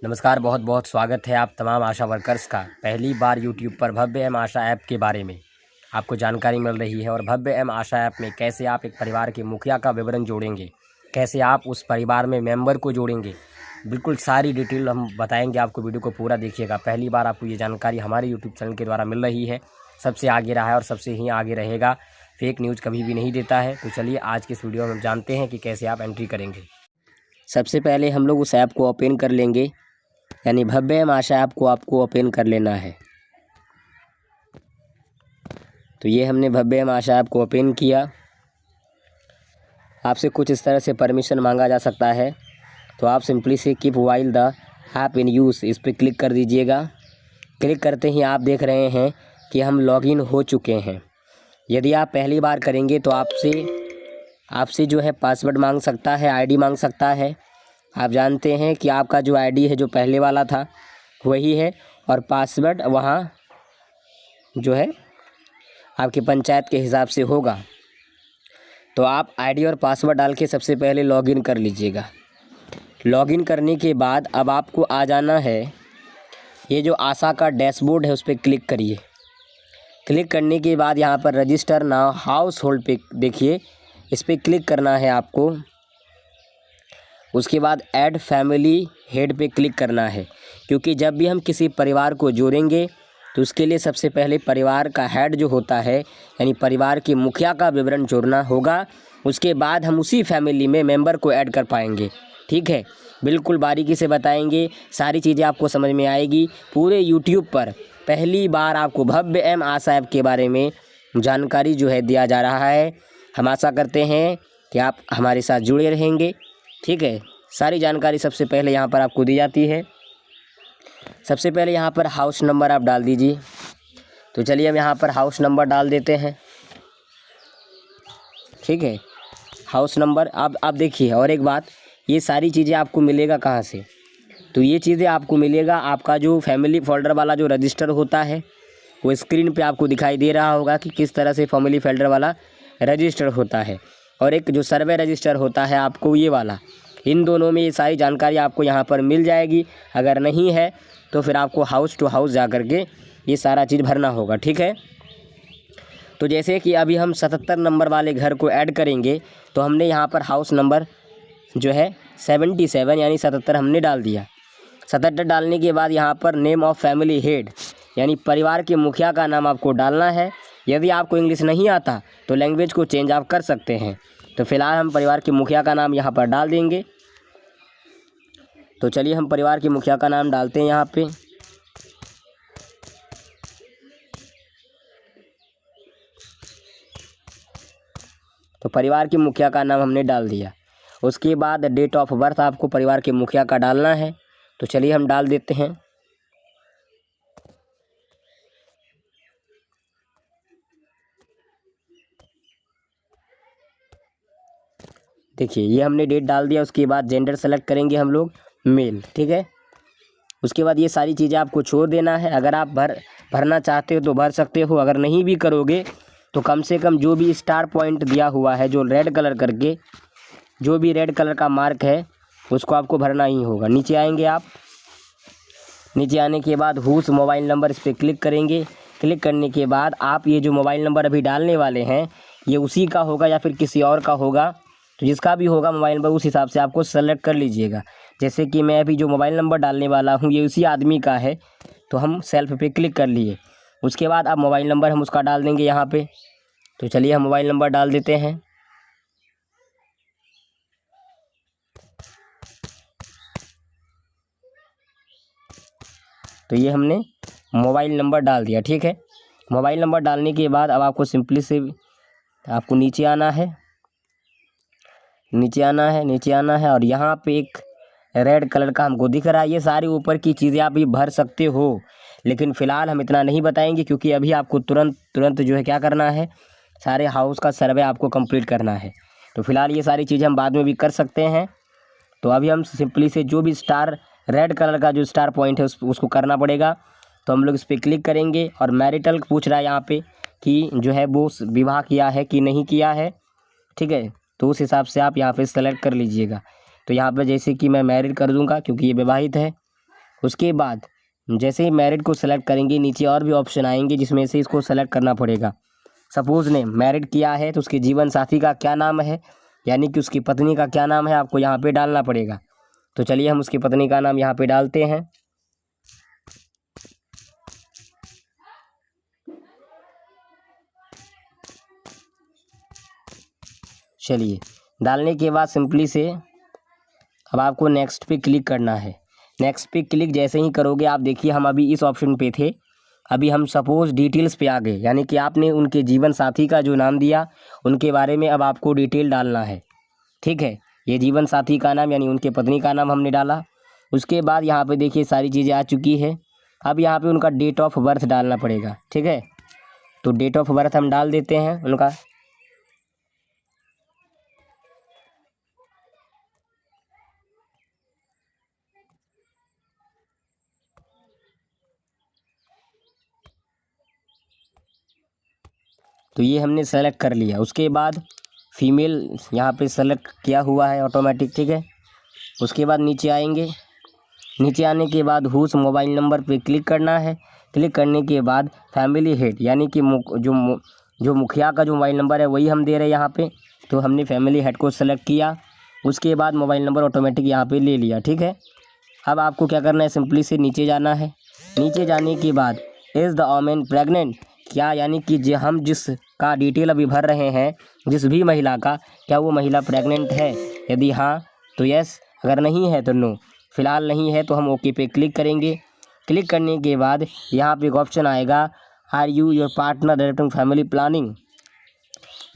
नमस्कार, बहुत बहुत स्वागत है आप तमाम आशा वर्कर्स का। पहली बार यूट्यूब पर भव्य एम आशा ऐप के बारे में आपको जानकारी मिल रही है और भव्य एम आशा ऐप में कैसे आप एक परिवार के मुखिया का विवरण जोड़ेंगे, कैसे आप उस परिवार में मेंबर को जोड़ेंगे, बिल्कुल सारी डिटेल हम बताएंगे आपको। वीडियो को पूरा देखिएगा। पहली बार आपको ये जानकारी हमारे यूट्यूब चैनल के द्वारा मिल रही है। सबसे आगे रहा है और सबसे ही आगे रहेगा। फेक न्यूज़ कभी भी नहीं देता है। तो चलिए आज के इस वीडियो में हम जानते हैं कि कैसे आप एंट्री करेंगे। सबसे पहले हम लोग उस ऐप को ओपन कर लेंगे, यानी भव्य एम आशा ऐप को आपको ओपन कर लेना है। तो ये हमने भव्य एम आशा ऐप को ओपन किया। आपसे कुछ इस तरह से परमिशन मांगा जा सकता है, तो आप सिंपली से keep while the app in use इस पर क्लिक कर दीजिएगा। क्लिक करते ही आप देख रहे हैं कि हम लॉगिन हो चुके हैं। यदि आप पहली बार करेंगे तो आपसे जो है पासवर्ड मांग सकता है, आईडी मांग सकता है। आप जानते हैं कि आपका जो आईडी है जो पहले वाला था वही है, और पासवर्ड वहाँ जो है आपकी पंचायत के हिसाब से होगा। तो आप आईडी और पासवर्ड डाल के सबसे पहले लॉगिन कर लीजिएगा। लॉगिन करने के बाद अब आपको आ जाना है, ये जो आशा का डैशबोर्ड है उस पर क्लिक करिए। क्लिक करने के बाद यहाँ पर रजिस्टर नाउ हाउस होल्ड पे देखिए, इस पर क्लिक करना है आपको। उसके बाद ऐड फैमिली हेड पे क्लिक करना है, क्योंकि जब भी हम किसी परिवार को जोड़ेंगे तो उसके लिए सबसे पहले परिवार का हेड जो होता है, यानी परिवार के मुखिया का विवरण जोड़ना होगा। उसके बाद हम उसी फैमिली में मेंबर को ऐड कर पाएंगे। ठीक है, बिल्कुल बारीकी से बताएंगे, सारी चीज़ें आपको समझ में आएगी। पूरे यूट्यूब पर पहली बार आपको भव्य एम आशा ऐप के बारे में जानकारी जो है दिया जा रहा है। हम आशा करते हैं कि आप हमारे साथ जुड़े रहेंगे। ठीक है, सारी जानकारी सबसे पहले यहाँ पर आपको दी जाती है। सबसे पहले यहाँ पर हाउस नंबर आप डाल दीजिए। तो चलिए हम यहाँ पर हाउस नंबर डाल देते हैं। ठीक है, हाउस नंबर आप देखिए। और एक बात, ये सारी चीज़ें आपको मिलेगा कहाँ से? तो ये चीज़ें आपको मिलेगा, आपका जो फैमिली फोल्डर वाला जो रजिस्टर होता है वो स्क्रीन पे आपको दिखाई दे रहा होगा कि किस तरह से फैमिली फोल्डर वाला रजिस्टर होता है, और एक जो सर्वे रजिस्टर होता है आपको ये वाला। इन दोनों में ये सारी जानकारी आपको यहाँ पर मिल जाएगी। अगर नहीं है तो फिर आपको हाउस टू हाउस जा कर के ये सारा चीज़ भरना होगा। ठीक है, तो जैसे कि अभी हम 77 नंबर वाले घर को ऐड करेंगे, तो हमने यहाँ पर हाउस नंबर जो है 77 यानी 77 हमने डाल दिया। 77 डालने के बाद यहाँ पर नेम ऑफ फैमिली हेड यानी परिवार के मुखिया का नाम आपको डालना है। यदि आपको इंग्लिश नहीं आता तो लैंग्वेज को चेंज आप कर सकते हैं। तो फिलहाल हम परिवार के मुखिया का नाम यहाँ पर डाल देंगे। तो चलिए हम परिवार के मुखिया का नाम डालते हैं यहाँ पे। तो परिवार के मुखिया का नाम हमने डाल दिया। उसके बाद डेट ऑफ बर्थ आपको परिवार के मुखिया का डालना है। तो चलिए हम डाल देते हैं। देखिए ये हमने डेट डाल दिया। उसके बाद जेंडर सेलेक्ट करेंगे हम लोग मेल। ठीक है, उसके बाद ये सारी चीज़ें आपको छोड़ देना है। अगर आप भरना चाहते हो तो भर सकते हो, अगर नहीं भी करोगे तो कम से कम जो भी स्टार पॉइंट दिया हुआ है, जो रेड कलर करके जो भी रेड कलर का मार्क है उसको आपको भरना ही होगा। नीचे आएंगे आप। नीचे आने के बाद हुस मोबाइल नंबर इस पर क्लिक करेंगे। क्लिक करने के बाद आप ये जो मोबाइल नंबर अभी डालने वाले हैं ये उसी का होगा या फिर किसी और का होगा। तो जिसका भी होगा मोबाइल नंबर उस हिसाब से आपको सेलेक्ट कर लीजिएगा। जैसे कि मैं अभी जो मोबाइल नंबर डालने वाला हूँ ये उसी आदमी का है, तो हम सेल्फ पे क्लिक कर लिए। उसके बाद अब मोबाइल नंबर हम उसका डाल देंगे यहाँ पे। तो चलिए हम मोबाइल नंबर डाल देते हैं। तो ये हमने मोबाइल नंबर डाल दिया। ठीक है, मोबाइल नंबर डालने के बाद अब आपको सिंपली से आपको नीचे आना है। नीचे आना है और यहाँ पे एक रेड कलर का हमको दिख रहा है। ये सारी ऊपर की चीज़ें आप भी भर सकते हो, लेकिन फ़िलहाल हम इतना नहीं बताएंगे, क्योंकि अभी आपको तुरंत जो है क्या करना है, सारे हाउस का सर्वे आपको कंप्लीट करना है। तो फिलहाल ये सारी चीज़ें हम बाद में भी कर सकते हैं। तो अभी हम सिंपली से जो भी स्टार रेड कलर का जो स्टार पॉइंट है उसको करना पड़ेगा। तो हम लोग इस पर क्लिक करेंगे और मैरिटल पूछ रहा है यहाँ पे कि जो है वो विवाह किया है कि नहीं किया है। ठीक है, तो उस हिसाब से आप यहाँ पे सेलेक्ट कर लीजिएगा। तो यहाँ पे जैसे कि मैं मैरिड कर दूंगा क्योंकि ये विवाहित है। उसके बाद जैसे ही मैरिड को सेलेक्ट करेंगे नीचे और भी ऑप्शन आएंगे जिसमें से इसको सेलेक्ट करना पड़ेगा। सपोज ने मैरिड किया है तो उसके जीवन साथी का क्या नाम है, यानी कि उसकी पत्नी का क्या नाम है, आपको यहाँ पे डालना पड़ेगा। तो चलिए हम उसकी पत्नी का नाम यहाँ पे डालते हैं। चलिए डालने के बाद सिंपली से अब आपको नेक्स्ट पे क्लिक करना है। नेक्स्ट पे क्लिक जैसे ही करोगे आप देखिए हम अभी इस ऑप्शन पे थे, अभी हम सपोज डिटेल्स पे आ गए, यानी कि आपने उनके जीवन साथी का जो नाम दिया उनके बारे में अब आपको डिटेल डालना है। ठीक है, ये जीवन साथी का नाम यानी उनके पत्नी का नाम हमने डाला। उसके बाद यहाँ पे देखिए सारी चीज़ें आ चुकी है। अब यहाँ पे उनका डेट ऑफ बर्थ डालना पड़ेगा। ठीक है, तो डेट ऑफ बर्थ हम डाल देते हैं उनका। तो ये हमने सेलेक्ट कर लिया। उसके बाद फीमेल यहाँ पे सेलेक्ट किया हुआ है ऑटोमेटिक। ठीक है, उसके बाद नीचे आएंगे। नीचे आने के बाद हुस मोबाइल नंबर पे क्लिक करना है। क्लिक करने के बाद फैमिली हेड यानी कि जो मुखिया का जो मोबाइल नंबर है वही हम दे रहे हैं यहाँ पे, तो हमने फैमिली हेड को सेलेक्ट किया। उसके बाद मोबाइल नंबर ऑटोमेटिक यहाँ पे ले लिया। ठीक है, अब आपको क्या करना है, सिंपली से नीचे जाना है। नीचे जाने के बाद इज़ द वुमन प्रेग्नेंट, क्या यानी कि जो हम जिस का डिटेल अभी भर रहे हैं, जिस भी महिला का, क्या वो महिला प्रेग्नेंट है, यदि हाँ तो यस, अगर नहीं है तो नो। फ़िलहाल नहीं है तो हम ओके पे क्लिक करेंगे। क्लिक करने के बाद यहाँ पे एक ऑप्शन आएगा, are you your partner directing family planning,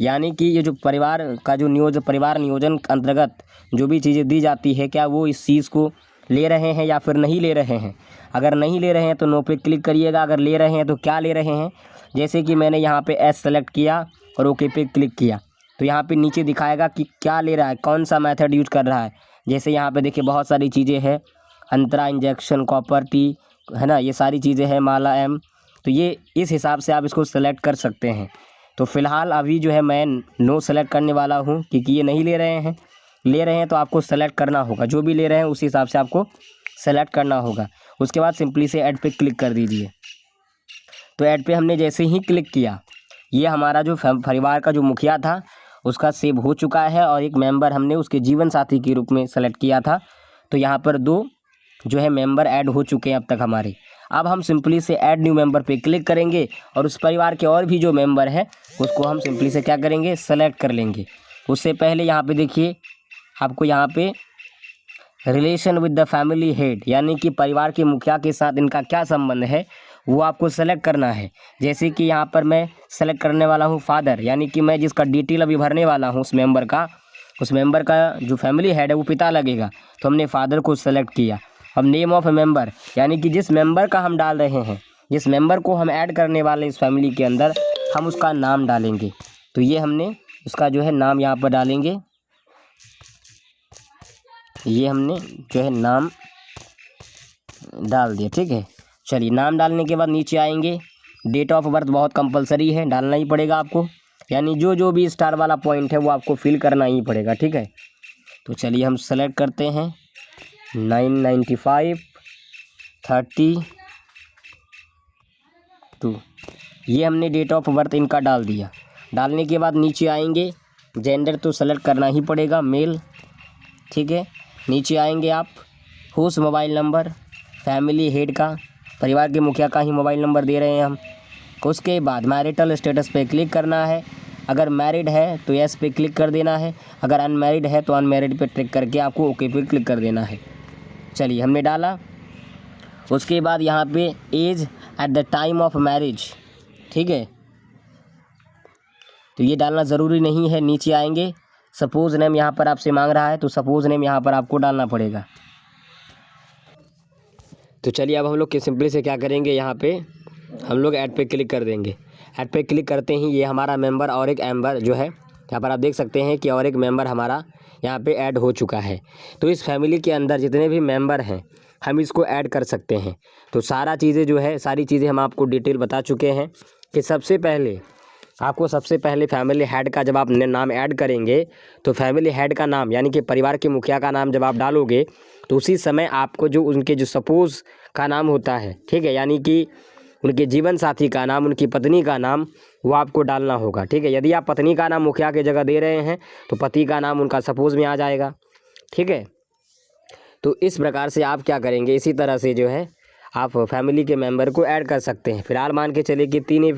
यानी कि ये जो परिवार का जो परिवार नियोजन के अंतर्गत जो भी चीज़ें दी जाती है, क्या वो इस चीज़ को ले रहे हैं या फिर नहीं ले रहे हैं। अगर नहीं ले रहे हैं तो नो पे क्लिक करिएगा, अगर ले रहे हैं तो क्या ले रहे हैं। जैसे कि मैंने यहाँ पे एस सेलेक्ट किया और ओके पे क्लिक किया, तो यहाँ पे नीचे दिखाएगा कि क्या ले रहा है, कौन सा मेथड यूज कर रहा है। जैसे यहाँ पे देखिए बहुत सारी चीज़ें हैं, अंतरा इंजेक्शन, कॉपर टी, है ना, ये सारी चीज़ें हैं, माला एम। तो ये इस हिसाब से आप इसको सेलेक्ट कर सकते हैं। तो फ़िलहाल अभी जो है मैं नो सेलेक्ट करने वाला हूँ, क्योंकि ये नहीं ले रहे हैं। ले रहे हैं तो आपको सेलेक्ट करना होगा, जो भी ले रहे हैं उसी हिसाब से आपको सेलेक्ट करना होगा। उसके बाद सिंपली से ऐड पे क्लिक कर दीजिए। तो ऐड पे हमने जैसे ही क्लिक किया, ये हमारा जो परिवार का जो मुखिया था उसका सेव हो चुका है और एक मेंबर हमने उसके जीवन साथी के रूप में सेलेक्ट किया था। तो यहाँ पर 2 जो है मेंबर ऐड हो चुके हैं अब तक हमारे। अब हम सिंपली से ऐड न्यू मेंबर पे क्लिक करेंगे और उस परिवार के और भी जो मेंबर है उसको हम सिंपली से क्या करेंगे, सेलेक्ट कर लेंगे। उससे पहले यहाँ पे देखिए आपको यहाँ पे relation with the family head, यानी कि परिवार के मुखिया के साथ इनका क्या संबंध है वो आपको सेलेक्ट करना है। जैसे कि यहाँ पर मैं सेलेक्ट करने वाला हूँ फादर, यानी कि मैं जिसका डिटेल अभी भरने वाला हूँ उस मेंबर का जो फैमिली हेड है वो पिता लगेगा, तो हमने फादर को सेलेक्ट किया। अब नेम ऑफ मेंबर, यानी कि जिस मेंबर का हम डाल रहे हैं, जिस मेंबर को हम ऐड करने वाले इस फैमिली के अंदर, हम उसका नाम डालेंगे। तो ये हमने उसका जो है नाम यहाँ पर डालेंगे। ये हमने जो है नाम डाल दिया। ठीक है, चलिए नाम डालने के बाद नीचे आएंगे। डेट ऑफ बर्थ बहुत कंपलसरी है, डालना ही पड़ेगा आपको, यानी जो भी स्टार वाला पॉइंट है वो आपको फिल करना ही पड़ेगा। ठीक है, तो चलिए हम सेलेक्ट करते हैं 995 32। ये हमने डेट ऑफ बर्थ इनका डाल दिया। डालने के बाद नीचे आएंगे, जेंडर तो सेलेक्ट करना ही पड़ेगा, मेल। ठीक है, नीचे आएंगे आप, host mobile number, family head का, परिवार के मुखिया का ही मोबाइल नंबर दे रहे हैं हम। उसके बाद मैरिटल स्टेटस पे क्लिक करना है। अगर मैरिड है तो यस पे क्लिक कर देना है, अगर अनमैरिड है तो अनमैरिड पे ट्रिक करके आपको ओके पे क्लिक कर देना है। चलिए हमने डाला। उसके बाद यहाँ पे as at the time of marriage, ठीक है, तो ये डालना ज़रूरी नहीं है। नीचे आएंगे, सपोज़ नेम यहाँ पर आपसे मांग रहा है तो सपोज़ नेम यहाँ पर आपको डालना पड़ेगा। तो चलिए अब हम लोग सिंपली से क्या करेंगे, यहाँ पे हम लोग ऐड पे क्लिक कर देंगे। ऐड पे क्लिक करते ही ये हमारा मेंबर और एक एम्बर जो है यहाँ पर आप देख सकते हैं कि और एक मेंबर हमारा यहाँ पे ऐड हो चुका है। तो इस फैमिली के अंदर जितने भी मेंबर हैं हम इसको ऐड कर सकते हैं। तो सारी चीज़ें हम आपको डिटेल बता चुके हैं कि सबसे पहले फैमिली हेड का जब आप नाम ऐड करेंगे तो फैमिली हेड का नाम यानी कि परिवार के मुखिया का नाम जब आप डालोगे तो उसी समय आपको जो उनके जो सपोज़ का नाम होता है, ठीक है, यानी कि उनके जीवन साथी का नाम, उनकी पत्नी का नाम, वो आपको डालना होगा, ठीक है। यदि आप पत्नी का नाम मुखिया की जगह दे रहे हैं तो पति का नाम उनका सपोज़ में आ जाएगा, ठीक है। तो इस प्रकार से आप क्या करेंगे, इसी तरह से जो है आप फैमिली के मेंबर को ऐड कर सकते हैं। फिलहाल मान के चलिए कि 3 ही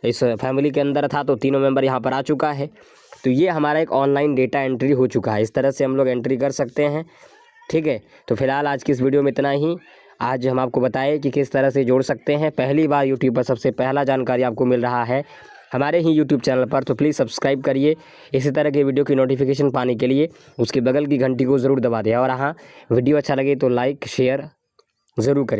इस फैमिली के अंदर था, तो तीनों मेंबर यहाँ पर आ चुका है। तो ये हमारा एक ऑनलाइन डेटा एंट्री हो चुका है। इस तरह से हम लोग एंट्री कर सकते हैं, ठीक है। तो फिलहाल आज की इस वीडियो में इतना ही। आज हम आपको बताएं कि किस तरह से जोड़ सकते हैं। पहली बार यूट्यूब पर सबसे पहला जानकारी आपको मिल रहा है हमारे ही यूट्यूब चैनल पर, तो प्लीज़ सब्सक्राइब करिए। इसी तरह के वीडियो की नोटिफिकेशन पाने के लिए उसके बगल की घंटी को ज़रूर दबा दें। और हाँ, वीडियो अच्छा लगे तो लाइक शेयर ज़रूर करें।